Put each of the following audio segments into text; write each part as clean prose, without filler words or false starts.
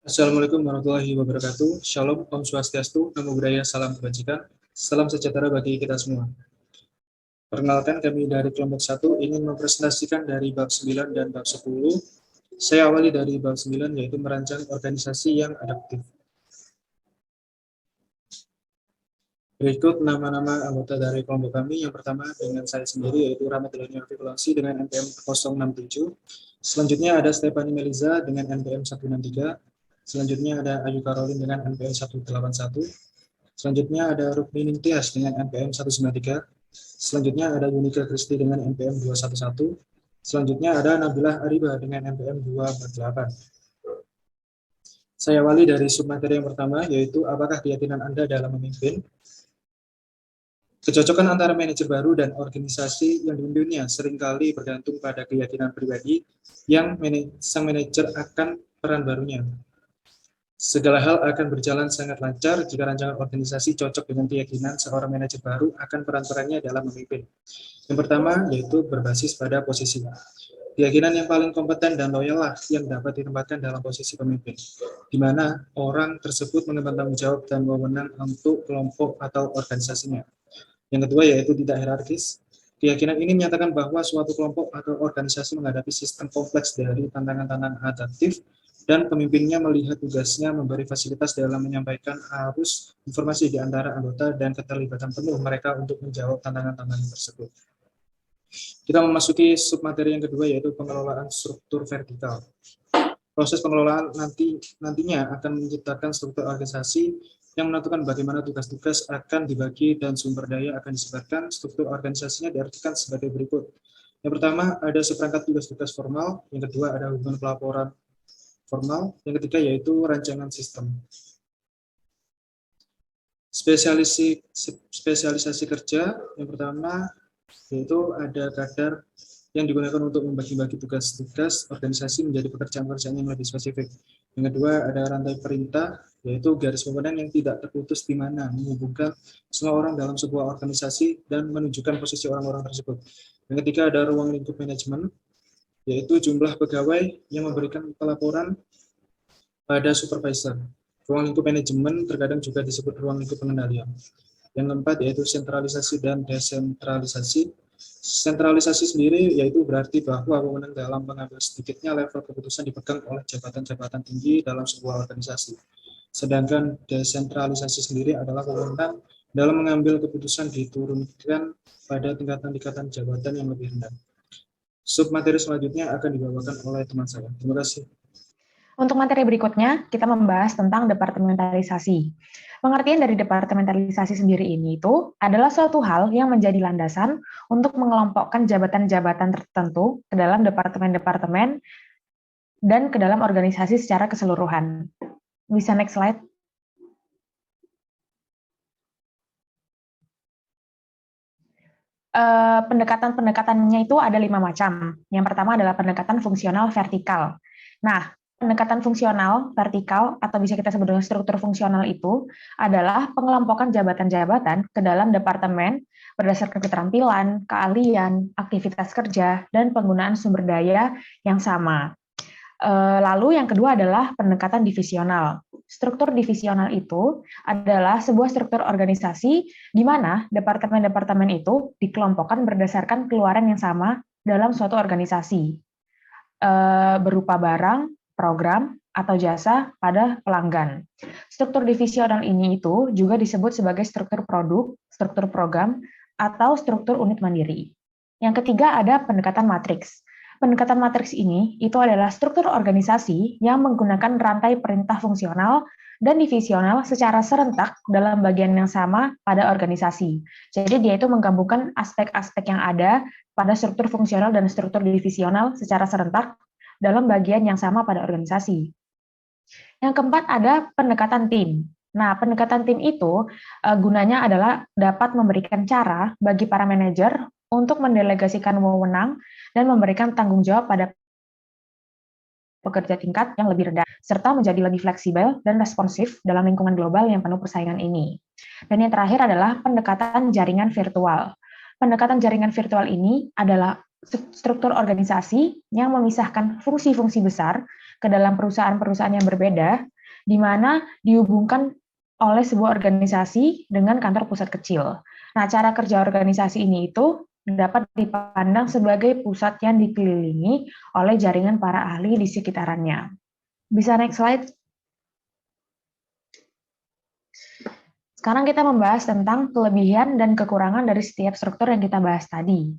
Assalamualaikum warahmatullahi wabarakatuh. Shalom, Om Swastiastu, Namo Buddhaya, Salam Kebajikan. Salam sejahtera bagi kita semua. Perkenalkan, kami dari kelompok 1 ingin mempresentasikan dari bab 9 dan bab 10. Saya awali dari bab 9, yaitu merancang organisasi yang adaptif. Berikut nama-nama anggota dari kelompok kami. Yang pertama dengan saya sendiri, yaitu Ramadhani Artikulasi dengan NPM 067. Selanjutnya ada Stephanie Meliza dengan NPM 163. Selanjutnya ada Ayu Karolin dengan NPM 181. Selanjutnya ada Rukmi Ningtyas dengan NPM 193. Selanjutnya ada Yunika Kristi dengan NPM 211. Selanjutnya ada Nabilah Ariba dengan NPM 248. Saya awali dari submateri yang pertama, yaitu apakah keyakinan Anda dalam memimpin? Kecocokan antara manajer baru dan organisasi yang dipimpinnya seringkali bergantung pada keyakinan pribadi yang sang manajer akan peran barunya. Segala hal akan berjalan sangat lancar jika rancangan organisasi cocok dengan keyakinan seorang manajer baru akan peran-perannya dalam memimpin. Yang pertama, yaitu berbasis pada posisi. Keyakinan yang paling kompeten dan loyal lah yang dapat ditempatkan dalam posisi pemimpin, di mana orang tersebut mengemban tanggung jawab dan wewenang untuk kelompok atau organisasinya. Yang kedua, yaitu tidak hierarkis. Keyakinan ini menyatakan bahwa suatu kelompok atau organisasi menghadapi sistem kompleks dari tantangan-tantangan adaptif dan pemimpinnya melihat tugasnya memberi fasilitas dalam menyampaikan arus informasi di antara anggota dan keterlibatan penuh mereka untuk menjawab tantangan-tantangan tersebut. Kita memasuki submateri yang kedua, yaitu pengelolaan struktur vertikal. Proses pengelolaan nantinya akan menciptakan struktur organisasi yang menentukan bagaimana tugas-tugas akan dibagi dan sumber daya akan disebarkan. Struktur organisasinya diartikan sebagai berikut. Yang pertama, ada seperangkat tugas-tugas formal. Yang kedua, ada hubungan pelaporan formal. Yang ketiga, yaitu rancangan sistem. Spesialisasi kerja. Yang pertama, yaitu ada kadar yang digunakan untuk membagi-bagi tugas-tugas organisasi menjadi pekerjaan-pekerjaan yang lebih spesifik. Yang kedua, ada rantai perintah, yaitu garis pemandang yang tidak terputus di mana menghubungkan semua orang dalam sebuah organisasi dan menunjukkan posisi orang-orang tersebut. Yang ketiga, ada ruang lingkup manajemen, yaitu jumlah pegawai yang memberikan pelaporan pada supervisor. Ruang lingkup manajemen terkadang juga disebut ruang lingkup pengendalian. Yang keempat, yaitu sentralisasi dan desentralisasi. Sentralisasi sendiri yaitu berarti bahwa wewenang dalam mengambil sedikitnya level keputusan dipegang oleh jabatan-jabatan tinggi dalam sebuah organisasi. Sedangkan desentralisasi sendiri adalah wewenang dalam mengambil keputusan diturunkan pada tingkatan-tingkatan jabatan yang lebih rendah. Submateri selanjutnya akan dibawakan oleh teman saya. Terima kasih. Untuk materi berikutnya, kita membahas tentang departementalisasi. Pengertian dari departementalisasi sendiri ini itu adalah suatu hal yang menjadi landasan untuk mengelompokkan jabatan-jabatan tertentu ke dalam departemen-departemen dan ke dalam organisasi secara keseluruhan. Bisa next slide. Pendekatan-pendekatannya itu ada 5 macam. Yang pertama adalah pendekatan fungsional vertikal. Nah, pendekatan fungsional vertikal atau bisa kita sebut dengan struktur fungsional itu adalah pengelompokan jabatan-jabatan ke dalam departemen berdasarkan keterampilan, keahlian, aktivitas kerja, dan penggunaan sumber daya yang sama. Lalu yang kedua adalah pendekatan divisional. Struktur divisional itu adalah sebuah struktur organisasi di mana departemen-departemen itu dikelompokkan berdasarkan keluaran yang sama dalam suatu organisasi, berupa barang, program, atau jasa pada pelanggan. Struktur divisional ini itu juga disebut sebagai struktur produk, struktur program, atau struktur unit mandiri. Yang ketiga ada pendekatan matriks. Pendekatan matriks ini itu adalah struktur organisasi yang menggunakan rantai perintah fungsional dan divisional secara serentak dalam bagian yang sama pada organisasi. Jadi dia itu menggabungkan aspek-aspek yang ada pada struktur fungsional dan struktur divisional secara serentak dalam bagian yang sama pada organisasi. Yang keempat ada pendekatan tim. Nah, pendekatan tim itu gunanya adalah dapat memberikan cara bagi para manajer untuk mendelegasikan wewenang dan memberikan tanggung jawab pada pekerja tingkat yang lebih rendah, serta menjadi lebih fleksibel dan responsif dalam lingkungan global yang penuh persaingan ini. Dan yang terakhir adalah pendekatan jaringan virtual. Pendekatan jaringan virtual ini adalah struktur organisasi yang memisahkan fungsi-fungsi besar ke dalam perusahaan-perusahaan yang berbeda di mana dihubungkan oleh sebuah organisasi dengan kantor pusat kecil. Nah, cara kerja organisasi ini itu dapat dipandang sebagai pusat yang dikelilingi oleh jaringan para ahli di sekitarannya. Bisa next slide? Sekarang kita membahas tentang kelebihan dan kekurangan dari setiap struktur yang kita bahas tadi.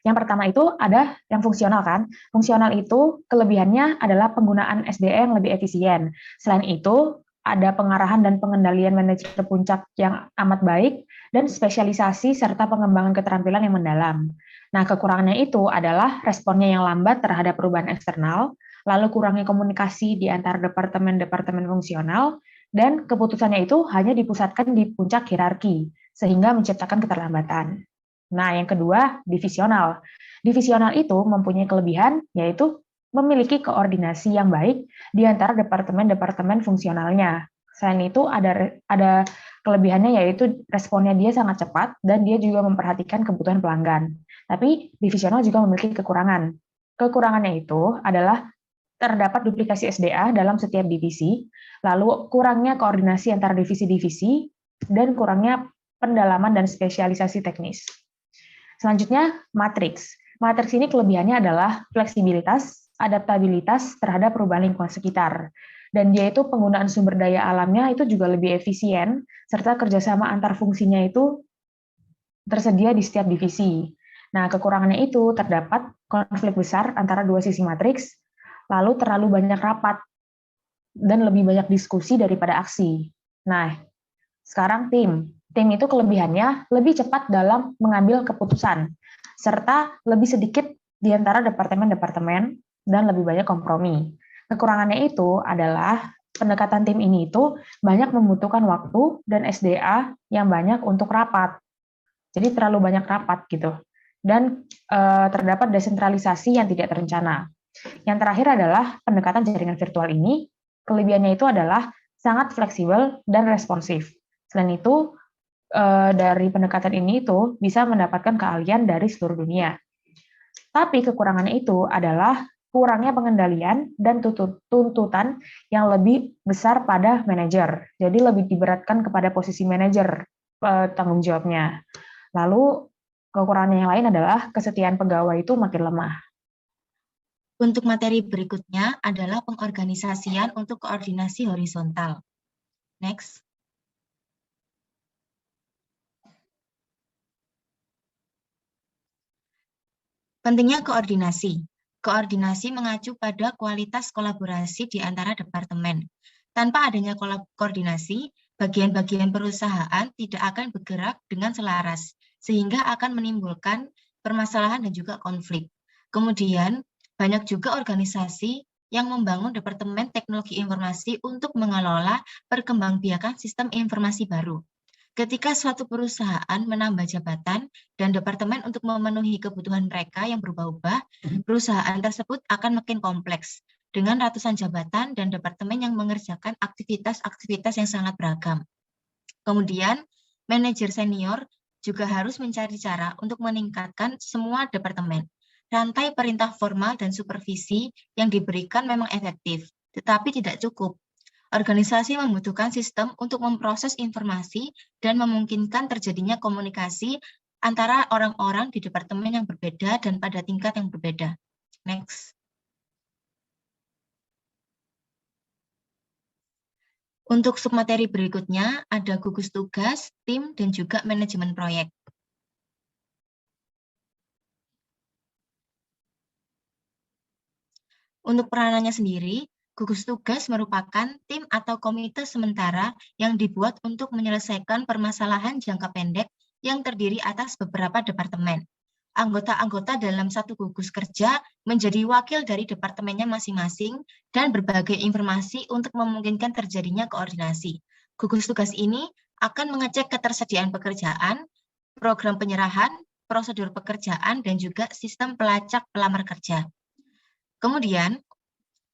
Yang pertama itu ada yang fungsional kan. Fungsional itu kelebihannya adalah penggunaan SDM yang lebih efisien. Selain itu, ada pengarahan dan pengendalian manajer puncak yang amat baik, dan spesialisasi serta pengembangan keterampilan yang mendalam. Nah, kekurangannya itu adalah responnya yang lambat terhadap perubahan eksternal, lalu kurangnya komunikasi di antara departemen-departemen fungsional, dan keputusannya itu hanya dipusatkan di puncak hierarki, sehingga menciptakan keterlambatan. Nah, yang kedua, divisional. Divisional itu mempunyai kelebihan, yaitu memiliki koordinasi yang baik di antara departemen-departemen fungsionalnya. Selain itu, ada kelebihannya, yaitu responnya dia sangat cepat, dan dia juga memperhatikan kebutuhan pelanggan. Tapi, divisional juga memiliki kekurangan. Kekurangannya itu adalah terdapat duplikasi SDA dalam setiap divisi, lalu kurangnya koordinasi antara divisi-divisi, dan kurangnya pendalaman dan spesialisasi teknis. Selanjutnya, matriks. Matriks ini kelebihannya adalah fleksibilitas, adaptabilitas terhadap perubahan lingkungan sekitar. Dan dia itu penggunaan sumber daya alamnya itu juga lebih efisien, serta kerjasama antar fungsinya itu tersedia di setiap divisi. Nah, kekurangannya itu terdapat konflik besar antara dua sisi matriks, lalu terlalu banyak rapat, dan lebih banyak diskusi daripada aksi. Nah, sekarang tim. Tim itu kelebihannya lebih cepat dalam mengambil keputusan, serta lebih sedikit di antara departemen-departemen, dan lebih banyak kompromi. Kekurangannya itu adalah pendekatan tim ini itu banyak membutuhkan waktu dan SDA yang banyak untuk rapat. Jadi terlalu banyak rapat gitu. Dan terdapat desentralisasi yang tidak terencana. Yang terakhir adalah pendekatan jaringan virtual ini, kelebihannya itu adalah sangat fleksibel dan responsif. Selain itu, dari pendekatan ini itu bisa mendapatkan keahlian dari seluruh dunia. Tapi kekurangannya itu adalah kurangnya pengendalian dan tuntutan yang lebih besar pada manajer. Jadi lebih diberatkan kepada posisi manajer tanggung jawabnya. Lalu kekurangan yang lain adalah kesetiaan pegawai itu makin lemah. Untuk materi berikutnya adalah pengorganisasian untuk koordinasi horizontal. Next. Pentingnya koordinasi. Koordinasi mengacu pada kualitas kolaborasi di antara departemen. Tanpa adanya koordinasi, bagian-bagian perusahaan tidak akan bergerak dengan selaras, sehingga akan menimbulkan permasalahan dan juga konflik. Kemudian, banyak juga organisasi yang membangun departemen teknologi informasi untuk mengelola perkembangbiakan sistem informasi baru. Ketika suatu perusahaan menambah jabatan dan departemen untuk memenuhi kebutuhan mereka yang berubah-ubah, perusahaan tersebut akan makin kompleks dengan ratusan jabatan dan departemen yang mengerjakan aktivitas-aktivitas yang sangat beragam. Kemudian, manajer senior juga harus mencari cara untuk meningkatkan semua departemen. Rantai perintah formal dan supervisi yang diberikan memang efektif, tetapi tidak cukup. Organisasi membutuhkan sistem untuk memproses informasi dan memungkinkan terjadinya komunikasi antara orang-orang di departemen yang berbeda dan pada tingkat yang berbeda. Next. Untuk submateri berikutnya ada gugus tugas, tim, dan juga manajemen proyek. Untuk peranannya sendiri, gugus tugas merupakan tim atau komite sementara yang dibuat untuk menyelesaikan permasalahan jangka pendek yang terdiri atas beberapa departemen. Anggota-anggota dalam satu gugus kerja menjadi wakil dari departemennya masing-masing dan berbagai informasi untuk memungkinkan terjadinya koordinasi. Gugus tugas ini akan mengecek ketersediaan pekerjaan, program penyerahan, prosedur pekerjaan, dan juga sistem pelacak pelamar kerja. Kemudian,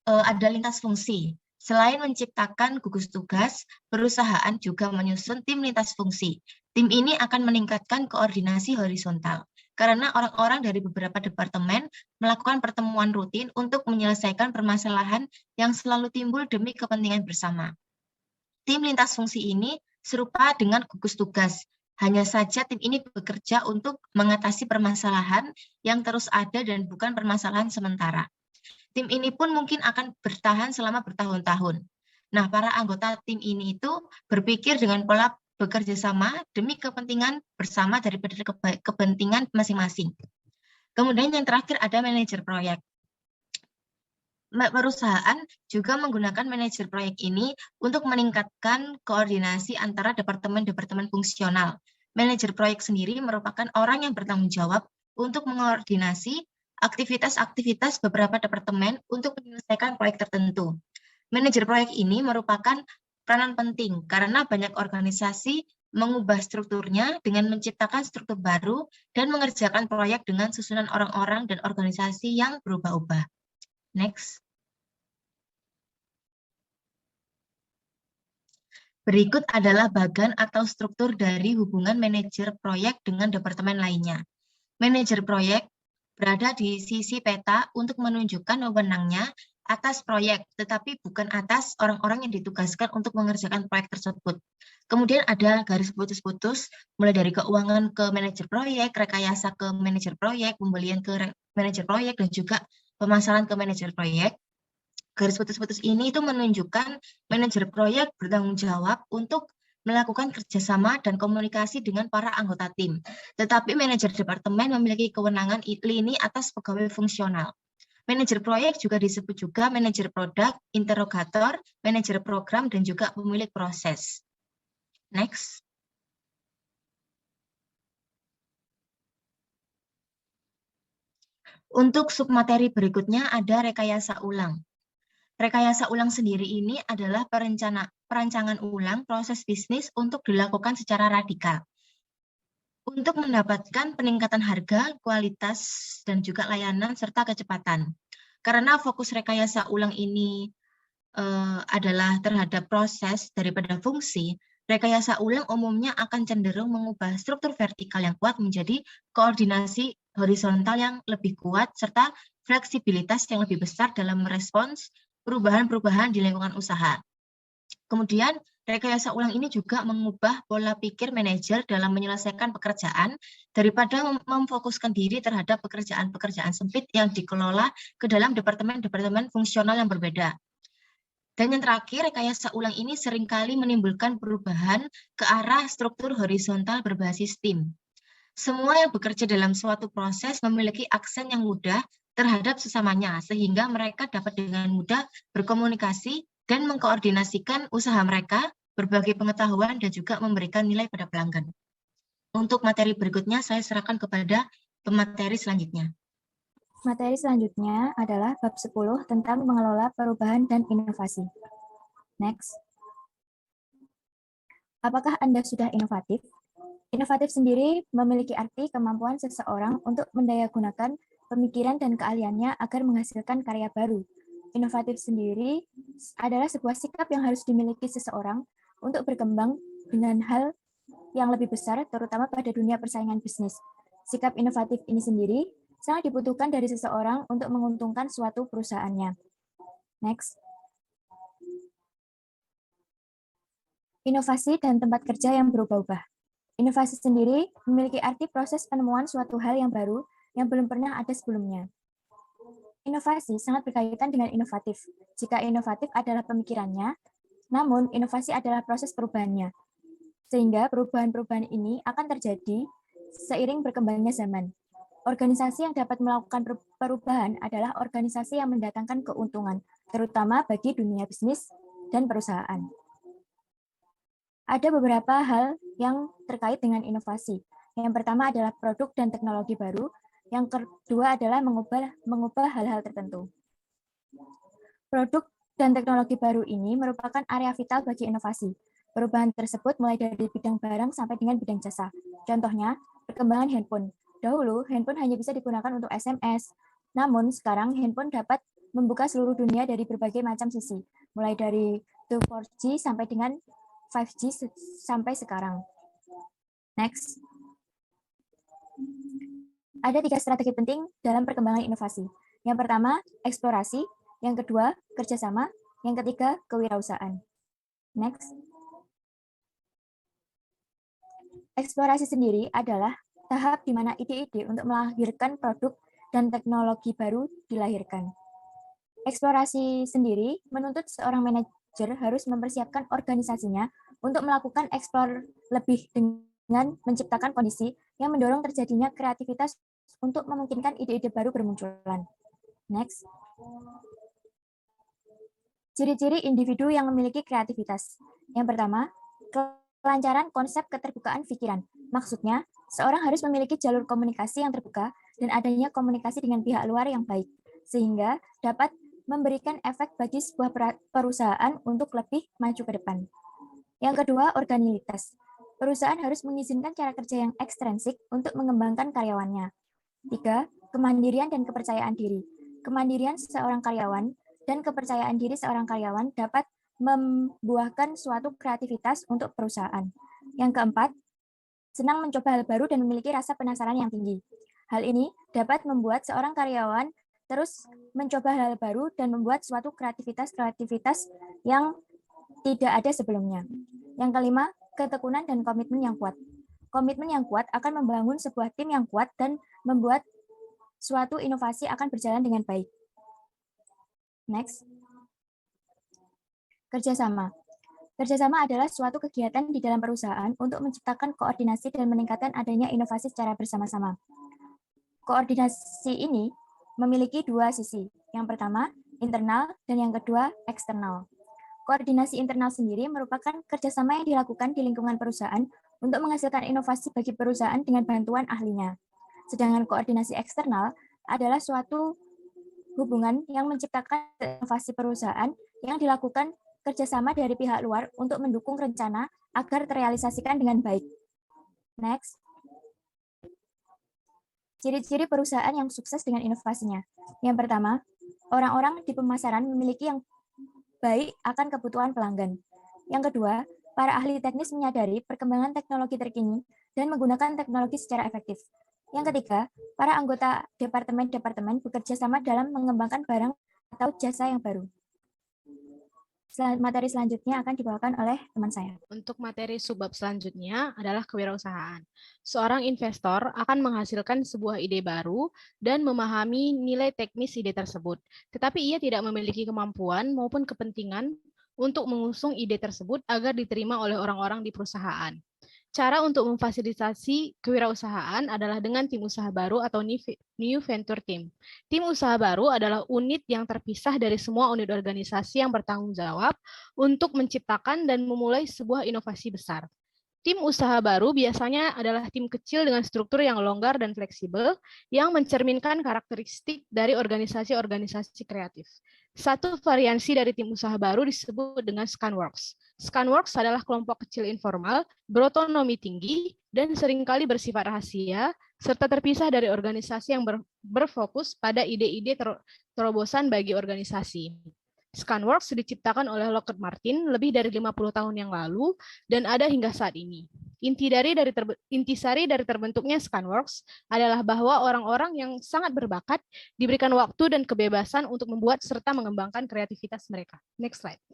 ada lintas fungsi. Selain menciptakan gugus tugas, perusahaan juga menyusun tim lintas fungsi. Tim ini akan meningkatkan koordinasi horizontal, karena orang-orang dari beberapa departemen melakukan pertemuan rutin untuk menyelesaikan permasalahan yang selalu timbul demi kepentingan bersama. Tim lintas fungsi ini serupa dengan gugus tugas. Hanya saja tim ini bekerja untuk mengatasi permasalahan yang terus ada dan bukan permasalahan sementara. Tim ini pun mungkin akan bertahan selama bertahun-tahun. Nah, para anggota tim ini itu berpikir dengan pola bekerja sama demi kepentingan bersama daripada kepentingan masing-masing. Kemudian yang terakhir ada manajer proyek. Perusahaan juga menggunakan manajer proyek ini untuk meningkatkan koordinasi antara departemen-departemen fungsional. Manajer proyek sendiri merupakan orang yang bertanggung jawab untuk mengoordinasi aktivitas-aktivitas beberapa departemen untuk menyelesaikan proyek tertentu. Manajer proyek ini merupakan peranan penting karena banyak organisasi mengubah strukturnya dengan menciptakan struktur baru dan mengerjakan proyek dengan susunan orang-orang dan organisasi yang berubah-ubah. Next. Berikut adalah bagan atau struktur dari hubungan manajer proyek dengan departemen lainnya. Manajer proyek berada di sisi peta untuk menunjukkan wewenangnya atas proyek, tetapi bukan atas orang-orang yang ditugaskan untuk mengerjakan proyek tersebut. Kemudian ada garis putus-putus, mulai dari keuangan ke manajer proyek, rekayasa ke manajer proyek, pembelian ke manajer proyek, dan juga pemasaran ke manajer proyek. Garis putus-putus ini itu menunjukkan manajer proyek bertanggung jawab untuk melakukan kerjasama dan komunikasi dengan para anggota tim. Tetapi manajer departemen memiliki kewenangan lini atas pegawai fungsional. Manajer proyek juga disebut juga manajer produk, interrogator, manajer program, dan juga pemilik proses. Next. Untuk submateri berikutnya ada rekayasa ulang. Rekayasa ulang sendiri ini adalah perancangan ulang proses bisnis untuk dilakukan secara radikal. Untuk mendapatkan peningkatan harga, kualitas, dan juga layanan, serta kecepatan. Karena fokus rekayasa ulang ini adalah terhadap proses daripada fungsi, rekayasa ulang umumnya akan cenderung mengubah struktur vertikal yang kuat menjadi koordinasi horizontal yang lebih kuat, serta fleksibilitas yang lebih besar dalam merespons perubahan-perubahan di lingkungan usaha. Kemudian, rekayasa ulang ini juga mengubah pola pikir manajer dalam menyelesaikan pekerjaan daripada memfokuskan diri terhadap pekerjaan-pekerjaan sempit yang dikelola ke dalam departemen-departemen fungsional yang berbeda. Dan yang terakhir, rekayasa ulang ini seringkali menimbulkan perubahan ke arah struktur horizontal berbasis tim. Semua yang bekerja dalam suatu proses memiliki aksen yang mudah terhadap sesamanya, sehingga mereka dapat dengan mudah berkomunikasi dan mengkoordinasikan usaha mereka, berbagi pengetahuan, dan juga memberikan nilai pada pelanggan. Untuk materi berikutnya, saya serahkan kepada pemateri selanjutnya. Materi selanjutnya adalah bab 10 tentang mengelola perubahan dan inovasi. Next. Apakah Anda sudah inovatif? Inovatif sendiri memiliki arti kemampuan seseorang untuk mendayagunakan pemikiran dan keahliannya agar menghasilkan karya baru. Inovatif sendiri adalah sebuah sikap yang harus dimiliki seseorang untuk berkembang dengan hal yang lebih besar, terutama pada dunia persaingan bisnis. Sikap inovatif ini sendiri sangat dibutuhkan dari seseorang untuk menguntungkan suatu perusahaannya. Next. Inovasi dan tempat kerja yang berubah-ubah. Inovasi sendiri memiliki arti proses penemuan suatu hal yang baru yang belum pernah ada sebelumnya. Inovasi sangat berkaitan dengan inovatif. Jika inovatif adalah pemikirannya, namun inovasi adalah proses perubahannya. Sehingga perubahan-perubahan ini akan terjadi seiring berkembangnya zaman. Organisasi yang dapat melakukan perubahan adalah organisasi yang mendatangkan keuntungan, terutama bagi dunia bisnis dan perusahaan. Ada beberapa hal yang terkait dengan inovasi. Yang pertama adalah produk dan teknologi baru. Yang kedua adalah mengubah hal-hal tertentu. Produk dan teknologi baru ini merupakan area vital bagi inovasi. Perubahan tersebut mulai dari bidang barang sampai dengan bidang jasa. Contohnya, perkembangan handphone. Dahulu, handphone hanya bisa digunakan untuk SMS. Namun, sekarang handphone dapat membuka seluruh dunia dari berbagai macam sisi. Mulai dari 4G sampai dengan 5G sampai sekarang. Next. Ada 3 strategi penting dalam perkembangan inovasi. Yang pertama, eksplorasi. Yang kedua, kerjasama. Yang ketiga, kewirausahaan. Next. Eksplorasi sendiri adalah tahap di mana ide-ide untuk melahirkan produk dan teknologi baru dilahirkan. Eksplorasi sendiri menuntut seorang manajer harus mempersiapkan organisasinya untuk melakukan eksplor lebih dengan menciptakan kondisi yang mendorong terjadinya kreativitas untuk memungkinkan ide-ide baru bermunculan. Next. Ciri-ciri individu yang memiliki kreativitas. Yang pertama, kelancaran konsep keterbukaan pikiran. Maksudnya, seorang harus memiliki jalur komunikasi yang terbuka dan adanya komunikasi dengan pihak luar yang baik, sehingga dapat memberikan efek bagi sebuah perusahaan untuk lebih maju ke depan. Yang kedua, organilitas. Perusahaan harus mengizinkan cara kerja yang ekstrinsik untuk mengembangkan karyawannya. 3. Kemandirian dan kepercayaan diri. Kemandirian seorang karyawan dan kepercayaan diri seorang karyawan dapat membuahkan suatu kreativitas untuk perusahaan. Yang keempat, senang mencoba hal baru dan memiliki rasa penasaran yang tinggi. Hal ini dapat membuat seorang karyawan terus mencoba hal baru dan membuat suatu kreativitas yang tidak ada sebelumnya. Yang kelima, ketekunan dan komitmen yang kuat. Komitmen yang kuat akan membangun sebuah tim yang kuat dan membuat suatu inovasi akan berjalan dengan baik. Next. Kerjasama. Kerjasama adalah suatu kegiatan di dalam perusahaan untuk menciptakan koordinasi dan meningkatkan adanya inovasi secara bersama-sama. Koordinasi ini memiliki dua sisi. Yang pertama, internal, dan yang kedua, eksternal. Koordinasi internal sendiri merupakan kerjasama yang dilakukan di lingkungan perusahaan untuk menghasilkan inovasi bagi perusahaan dengan bantuan ahlinya. Sedangkan koordinasi eksternal adalah suatu hubungan yang menciptakan inovasi perusahaan yang dilakukan kerjasama dari pihak luar untuk mendukung rencana agar terrealisasikan dengan baik. Next. Ciri-ciri perusahaan yang sukses dengan inovasinya. Yang pertama, orang-orang di pemasaran memiliki yang baik akan kebutuhan pelanggan. Yang kedua, para ahli teknis menyadari perkembangan teknologi terkini dan menggunakan teknologi secara efektif. Yang ketiga, para anggota departemen-departemen bekerja sama dalam mengembangkan barang atau jasa yang baru. Materi selanjutnya akan dibawakan oleh teman saya. Untuk materi subbab selanjutnya adalah kewirausahaan. Seorang investor akan menghasilkan sebuah ide baru dan memahami nilai teknis ide tersebut. Tetapi ia tidak memiliki kemampuan maupun kepentingan untuk mengusung ide tersebut agar diterima oleh orang-orang di perusahaan. Cara untuk memfasilitasi kewirausahaan adalah dengan tim usaha baru atau new venture team. Tim usaha baru adalah unit yang terpisah dari semua unit organisasi yang bertanggung jawab untuk menciptakan dan memulai sebuah inovasi besar. Tim usaha baru biasanya adalah tim kecil dengan struktur yang longgar dan fleksibel yang mencerminkan karakteristik dari organisasi-organisasi kreatif. Satu variansi dari tim usaha baru disebut dengan Scanworks. Scanworks adalah kelompok kecil informal, berotonomi tinggi, dan seringkali bersifat rahasia, serta terpisah dari organisasi yang berfokus pada ide-ide terobosan bagi organisasi. Scanworks diciptakan oleh Lockheed Martin lebih dari 50 tahun yang lalu dan ada hingga saat ini. Intisari dari terbentuknya Scanworks adalah bahwa orang-orang yang sangat berbakat diberikan waktu dan kebebasan untuk membuat serta mengembangkan kreativitas mereka. Next slide.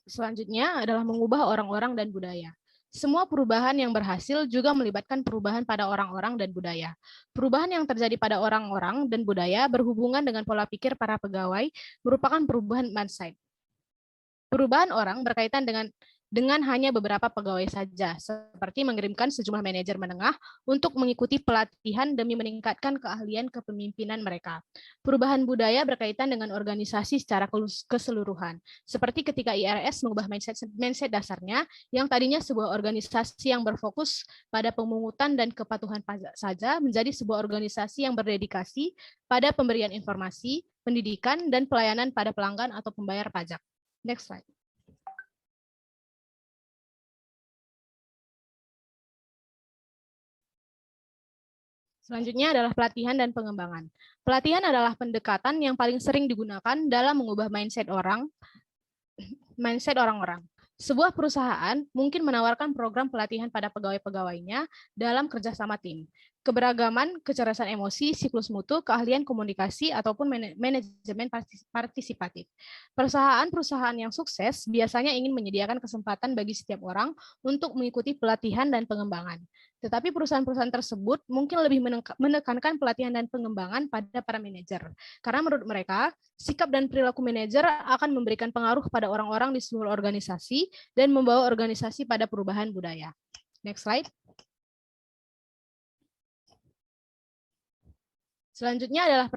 Selanjutnya adalah mengubah orang-orang dan budaya. Semua perubahan yang berhasil juga melibatkan perubahan pada orang-orang dan budaya. Perubahan yang terjadi pada orang-orang dan budaya berhubungan dengan pola pikir para pegawai merupakan perubahan mindset. Perubahan orang berkaitan dengan hanya beberapa pegawai saja, seperti mengirimkan sejumlah manajer menengah untuk mengikuti pelatihan demi meningkatkan keahlian kepemimpinan mereka. Perubahan budaya berkaitan dengan organisasi secara keseluruhan, seperti ketika IRS mengubah mindset dasarnya yang tadinya sebuah organisasi yang berfokus pada pemungutan dan kepatuhan pajak saja menjadi sebuah organisasi yang berdedikasi pada pemberian informasi, pendidikan, dan pelayanan pada pelanggan atau pembayar pajak. Next slide. Selanjutnya adalah pelatihan dan pengembangan. Pelatihan adalah pendekatan yang paling sering digunakan dalam mengubah mindset orang-orang. Sebuah perusahaan mungkin menawarkan program pelatihan pada pegawai-pegawainya dalam kerjasama tim. Keberagaman, kecerdasan emosi, siklus mutu, keahlian komunikasi, ataupun manajemen partisipatif. Perusahaan-perusahaan yang sukses biasanya ingin menyediakan kesempatan bagi setiap orang untuk mengikuti pelatihan dan pengembangan. Tetapi perusahaan-perusahaan tersebut mungkin lebih menekankan pelatihan dan pengembangan pada para manajer. Karena menurut mereka, sikap dan perilaku manajer akan memberikan pengaruh pada orang-orang di seluruh organisasi dan membawa organisasi pada perubahan budaya. Next slide. Selanjutnya adalah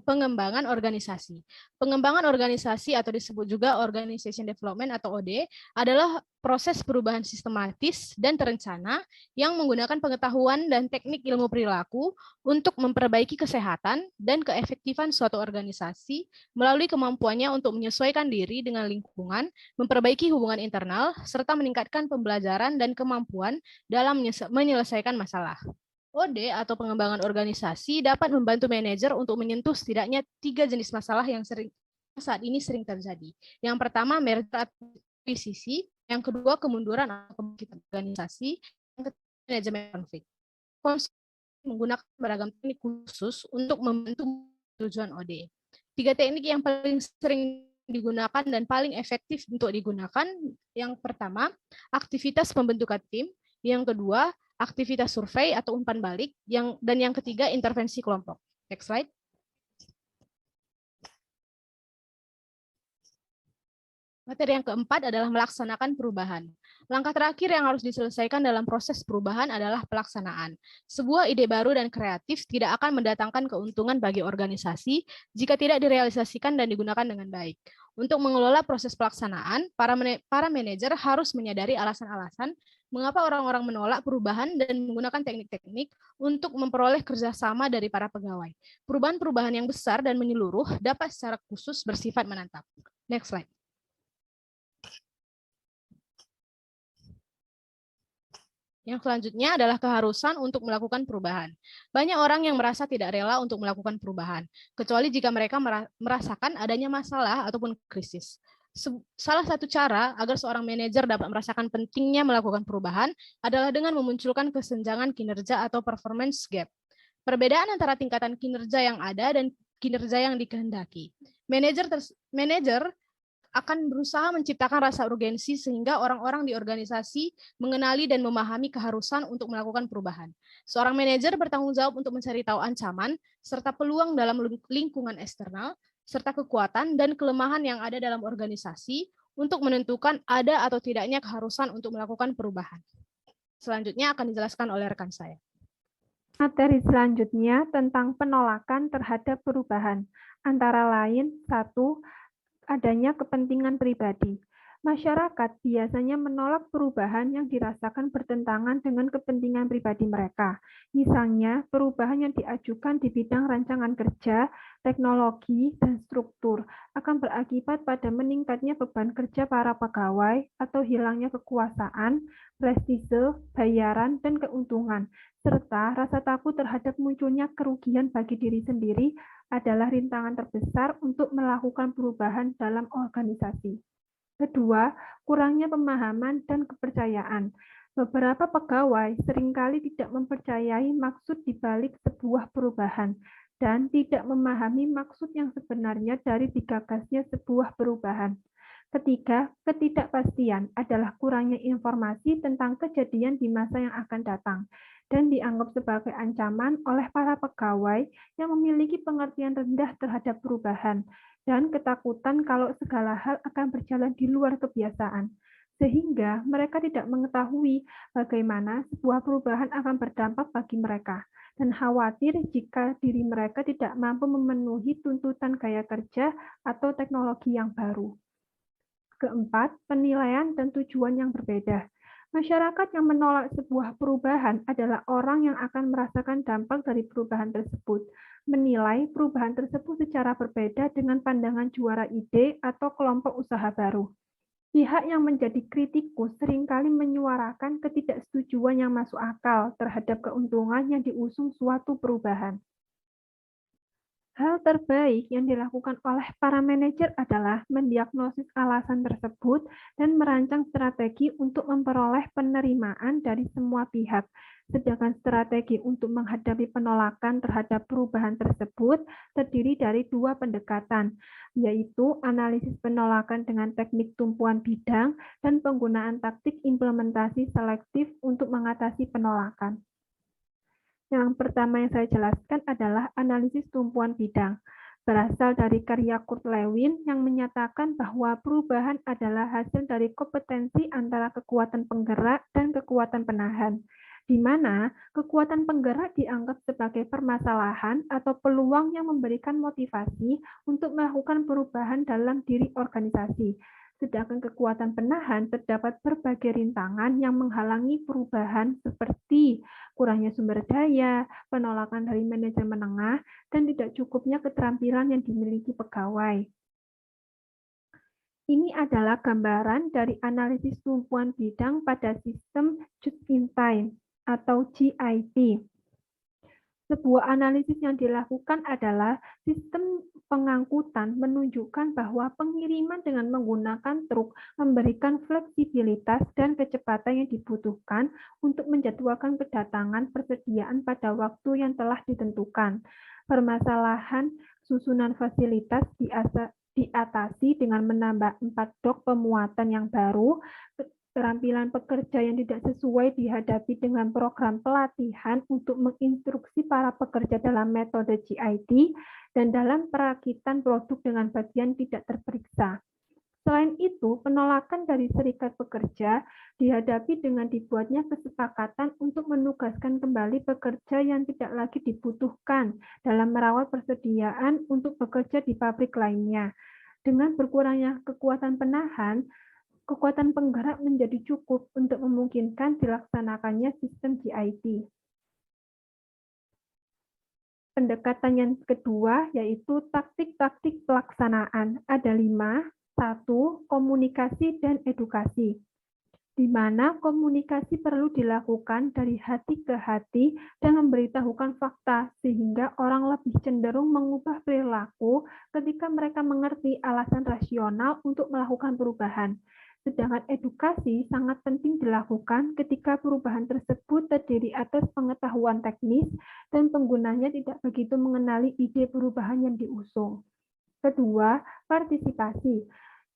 pengembangan organisasi. Pengembangan organisasi atau disebut juga Organization Development atau OD adalah proses perubahan sistematis dan terencana yang menggunakan pengetahuan dan teknik ilmu perilaku untuk memperbaiki kesehatan dan keefektifan suatu organisasi melalui kemampuannya untuk menyesuaikan diri dengan lingkungan, memperbaiki hubungan internal, serta meningkatkan pembelajaran dan kemampuan dalam menyelesaikan masalah. OD atau pengembangan organisasi dapat membantu manajer untuk menyentuh setidaknya 3 jenis masalah yang saat ini sering terjadi. Yang pertama, merger akuisisi. Yang kedua, kemunduran atau kebangkitan organisasi. Yang ketiga, manajemen konflik. Menggunakan beragam teknik khusus untuk membantu tujuan OD. 3 teknik yang paling sering digunakan dan paling efektif untuk digunakan. Yang pertama, aktivitas pembentukan tim. Yang kedua, aktivitas survei atau umpan balik, dan yang ketiga intervensi kelompok. Next slide. Materi yang keempat adalah melaksanakan perubahan. Langkah terakhir yang harus diselesaikan dalam proses perubahan adalah pelaksanaan. Sebuah ide baru dan kreatif tidak akan mendatangkan keuntungan bagi organisasi jika tidak direalisasikan dan digunakan dengan baik. Untuk mengelola proses pelaksanaan, para manajer harus menyadari alasan-alasan mengapa orang-orang menolak perubahan dan menggunakan teknik-teknik untuk memperoleh kerjasama dari para pegawai. Perubahan-perubahan yang besar dan menyeluruh dapat secara khusus bersifat menantang. Next slide. Yang selanjutnya adalah keharusan untuk melakukan perubahan. Banyak orang yang merasa tidak rela untuk melakukan perubahan, kecuali jika mereka merasakan adanya masalah ataupun krisis. Salah satu cara agar seorang manajer dapat merasakan pentingnya melakukan perubahan adalah dengan memunculkan kesenjangan kinerja atau performance gap. Perbedaan antara tingkatan kinerja yang ada dan kinerja yang dikehendaki. Manajer akan berusaha menciptakan rasa urgensi sehingga orang-orang di organisasi mengenali dan memahami keharusan untuk melakukan perubahan. Seorang manajer bertanggung jawab untuk mencari tahu ancaman serta peluang dalam lingkungan eksternal, serta kekuatan dan kelemahan yang ada dalam organisasi untuk menentukan ada atau tidaknya keharusan untuk melakukan perubahan. Selanjutnya akan dijelaskan oleh rekan saya. Materi selanjutnya tentang penolakan terhadap perubahan, antara lain 1. Adanya kepentingan pribadi. Masyarakat biasanya menolak perubahan yang dirasakan bertentangan dengan kepentingan pribadi mereka. Misalnya, perubahan yang diajukan di bidang rancangan kerja, teknologi, dan struktur akan berakibat pada meningkatnya beban kerja para pegawai atau hilangnya kekuasaan, prestise, bayaran, dan keuntungan, serta rasa takut terhadap munculnya kerugian bagi diri sendiri adalah rintangan terbesar untuk melakukan perubahan dalam organisasi. Kedua, kurangnya pemahaman dan kepercayaan. Beberapa pegawai seringkali tidak mempercayai maksud di balik sebuah perubahan dan tidak memahami maksud yang sebenarnya dari digagasnya sebuah perubahan. Ketiga, ketidakpastian adalah kurangnya informasi tentang kejadian di masa yang akan datang dan dianggap sebagai ancaman oleh para pegawai yang memiliki pengertian rendah terhadap perubahan dan ketakutan kalau segala hal akan berjalan di luar kebiasaan, sehingga mereka tidak mengetahui bagaimana sebuah perubahan akan berdampak bagi mereka, dan khawatir jika diri mereka tidak mampu memenuhi tuntutan gaya kerja atau teknologi yang baru. Keempat, penilaian dan tujuan yang berbeda. Masyarakat yang menolak sebuah perubahan adalah orang yang akan merasakan dampak dari perubahan tersebut, menilai perubahan tersebut secara berbeda dengan pandangan juara ide atau kelompok usaha baru. Pihak yang menjadi kritikus seringkali menyuarakan ketidaksetujuan yang masuk akal terhadap keuntungan yang diusung suatu perubahan. Hal terbaik yang dilakukan oleh para manajer adalah mendiagnosis alasan tersebut dan merancang strategi untuk memperoleh penerimaan dari semua pihak. Sedangkan strategi untuk menghadapi penolakan terhadap perubahan tersebut terdiri dari dua pendekatan, yaitu analisis penolakan dengan teknik tumpuan bidang dan penggunaan taktik implementasi selektif untuk mengatasi penolakan. Yang pertama yang saya jelaskan adalah analisis tumpuan bidang. Berasal dari karya Kurt Lewin yang menyatakan bahwa perubahan adalah hasil dari kompetensi antara kekuatan penggerak dan kekuatan penahan, di mana kekuatan penggerak dianggap sebagai permasalahan atau peluang yang memberikan motivasi untuk melakukan perubahan dalam diri organisasi. Sedangkan kekuatan penahan terdapat berbagai rintangan yang menghalangi perubahan seperti kurangnya sumber daya, penolakan dari manajer menengah, dan tidak cukupnya keterampilan yang dimiliki pegawai. Ini adalah gambaran dari analisis tumpuan bidang pada sistem just-in-time atau JIT. Sebuah analisis yang dilakukan adalah sistem pengangkutan menunjukkan bahwa pengiriman dengan menggunakan truk memberikan fleksibilitas dan kecepatan yang dibutuhkan untuk menjadwalkan kedatangan persediaan pada waktu yang telah ditentukan. Permasalahan susunan fasilitas diatasi dengan menambah 4 dok pemuatan yang baru, keterampilan pekerja yang tidak sesuai dihadapi dengan program pelatihan untuk menginstruksi para pekerja dalam metode GIT dan dalam perakitan produk dengan bagian tidak terperiksa. Selain itu, penolakan dari serikat pekerja dihadapi dengan dibuatnya kesepakatan untuk menugaskan kembali pekerja yang tidak lagi dibutuhkan dalam merawat persediaan untuk bekerja di pabrik lainnya. Dengan berkurangnya kekuatan penahan, kekuatan penggerak menjadi cukup untuk memungkinkan dilaksanakannya sistem GIT. Pendekatan yang kedua yaitu taktik-taktik pelaksanaan. Ada 5. 1. Komunikasi dan edukasi. Di mana komunikasi perlu dilakukan dari hati ke hati dan memberitahukan fakta, sehingga orang lebih cenderung mengubah perilaku ketika mereka mengerti alasan rasional untuk melakukan perubahan. Sedangkan edukasi sangat penting dilakukan ketika perubahan tersebut terdiri atas pengetahuan teknis dan penggunanya tidak begitu mengenali ide perubahan yang diusung. Kedua, partisipasi.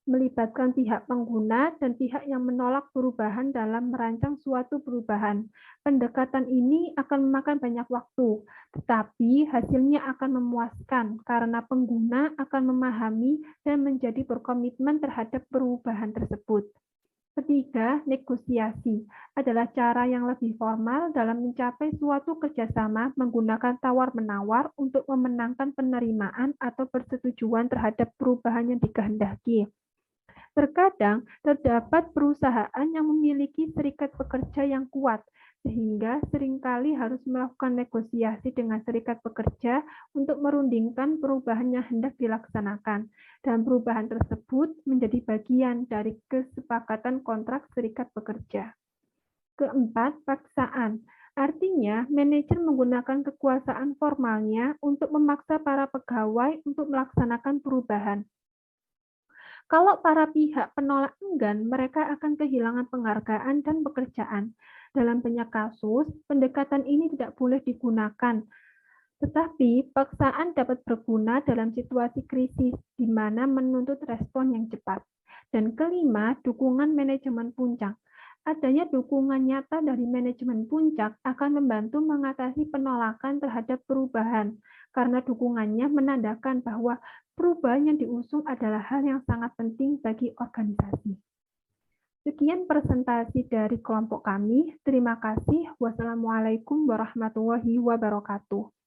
Melibatkan pihak pengguna dan pihak yang menolak perubahan dalam merancang suatu perubahan. Pendekatan ini akan memakan banyak waktu, tetapi hasilnya akan memuaskan karena pengguna akan memahami dan menjadi berkomitmen terhadap perubahan tersebut. Ketiga, negosiasi adalah cara yang lebih formal dalam mencapai suatu kerjasama menggunakan tawar-menawar untuk memenangkan penerimaan atau persetujuan terhadap perubahan yang dikehendaki. Terkadang terdapat perusahaan yang memiliki serikat pekerja yang kuat, sehingga seringkali harus melakukan negosiasi dengan serikat pekerja untuk merundingkan perubahan yang hendak dilaksanakan, dan perubahan tersebut menjadi bagian dari kesepakatan kontrak serikat pekerja. Keempat, paksaan. Artinya, manajer menggunakan kekuasaan formalnya untuk memaksa para pegawai untuk melaksanakan perubahan. Kalau para pihak penolak enggan, mereka akan kehilangan penghargaan dan pekerjaan. Dalam banyak kasus, pendekatan ini tidak boleh digunakan. Tetapi, paksaan dapat berguna dalam situasi krisis, di mana menuntut respon yang cepat. Dan kelima, dukungan manajemen puncak. Adanya dukungan nyata dari manajemen puncak akan membantu mengatasi penolakan terhadap perubahan, karena dukungannya menandakan bahwa perubahan yang diusung adalah hal yang sangat penting bagi organisasi. Sekian presentasi dari kelompok kami. Terima kasih. Wassalamualaikum warahmatullahi wabarakatuh.